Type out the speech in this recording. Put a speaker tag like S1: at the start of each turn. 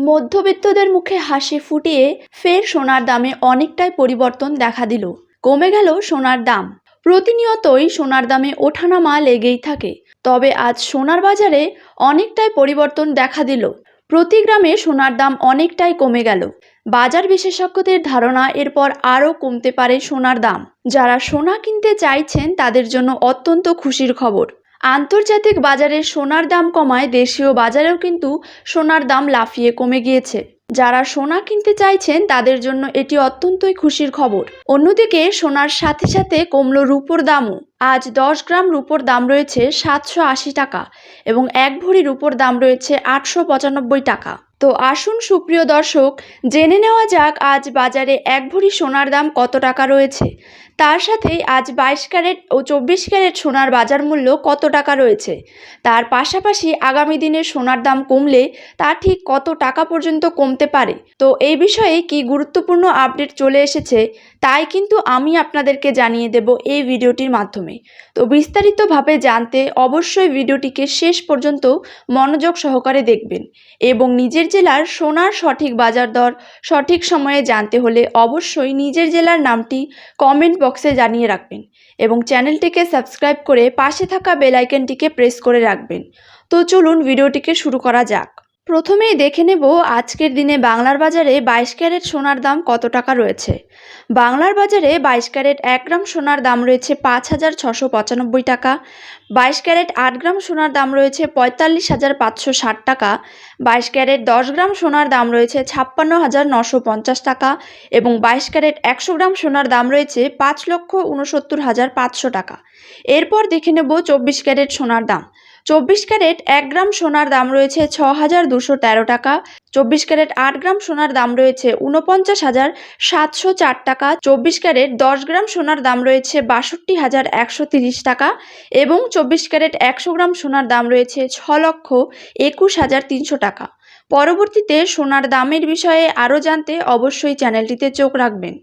S1: মধ্যবিত্তদের মুখে হাসি ফুটিয়ে ফের সোনার দামে অনেকটাই পরিবর্তন দেখা দিল। কমে গেল সোনার দাম। প্রতিনিয়তই সোনার দামে ওঠানামা লেগেই থাকে। তবে আজ সোনার বাজারে অনেকটাই পরিবর্তন দেখা দিল। প্রতি গ্রামে সোনার দাম অনেকটাই কমে গেল। বাজার বিশেষজ্ঞদের ধারণা এরপর আরও কমতে পারে সোনার দাম। যারা সোনা কিনতে চাইছেন তাদের জন্য অত্যন্ত খুশির খবর। আন্তর্জাতিক বাজারে সোনার দাম কমায় দেশীয় বাজারেও কিন্তু সোনার দাম লাফিয়ে কমে গিয়েছে। যারা সোনা কিনতে চাইছেন তাদের জন্য এটি অত্যন্তই খুশির খবর। অন্যদিকে সোনার সাথে সাথে কমল রূপোর দামও। আজ 10 গ্রাম রূপোর দাম রয়েছে 780 টাকা এবং 1 ভরি রূপোর দাম রয়েছে 895 টাকা। তো আসুন সুপ্রিয় দর্শক, জেনে নেওয়া যাক আজ বাজারে 1 ভরি সোনার দাম কত টাকা রয়েছে। তার সাথেই আজ 22 ক্যারেট ও 24 ক্যারেট সোনার বাজার মূল্য কত টাকা রয়েছে। তার পাশাপাশি আগামী দিনে সোনার দাম কমলে তা ঠিক কত টাকা পর্যন্ত কমতে পারে। তো এই বিষয়ে কি গুরুত্বপূর্ণ আপডেট চলে এসেছে তাই কিন্তু আমি আপনাদেরকে জানিয়ে দেব এই ভিডিওটির মাধ্যমে। তো বিস্তারিতভাবে জানতে অবশ্যই ভিডিওটিকে শেষ পর্যন্ত মনোযোগ সহকারে দেখবেন এবং নিজের জেলার সোনার সঠিক বাজার দর সঠিক সময়ে জানতে হলে অবশ্যই নিজের জেলার নামটি কমেন্ট বক্সে জানিয়ে রাখবেন এবং চ্যানেলটিকে সাবস্ক্রাইব করে পাশে থাকা বেল আইকনটিকে প্রেস করে রাখবেন। তো চলুন ভিডিওটিকে শুরু করা যাক। প্রথমেই দেখে নেব আজকের দিনে বাংলার বাজারে 22 ক্যারেট সোনার দাম কত টাকা রয়েছে। বাংলার বাজারে 22 ক্যারেট 1 গ্রাম সোনার দাম রয়েছে 5,695 টাকা। 22 ক্যারেট 8 গ্রাম সোনার দাম রয়েছে 45,560 টাকা। 22 ক্যারেট 10 গ্রাম সোনার দাম রয়েছে 56,950 টাকা এবং 22 ক্যারেট 100 গ্রাম সোনার দাম রয়েছে 5,69,500 টাকা। এরপর দেখে নেব 24 ক্যারেট সোনার দাম। 24 ক্যারেট 1 গ্রাম সোনার দাম রয়েছে 6,213 টাকা। 24 ক্যারেট 8 গ্রাম সোনার দাম রয়েছে 49,704 টাকা। 24 ক্যারেট 10 গ্রাম সোনার দাম রয়েছে 62,130 টাকা এবং 24 ক্যারেট 100 গ্রাম সোনার দাম রয়েছে 6,21,300 টাকা। পরবর্তীতে সোনার দামের বিষয়ে আরও জানতে অবশ্যই চ্যানেলটিতে চোখ রাখবেন।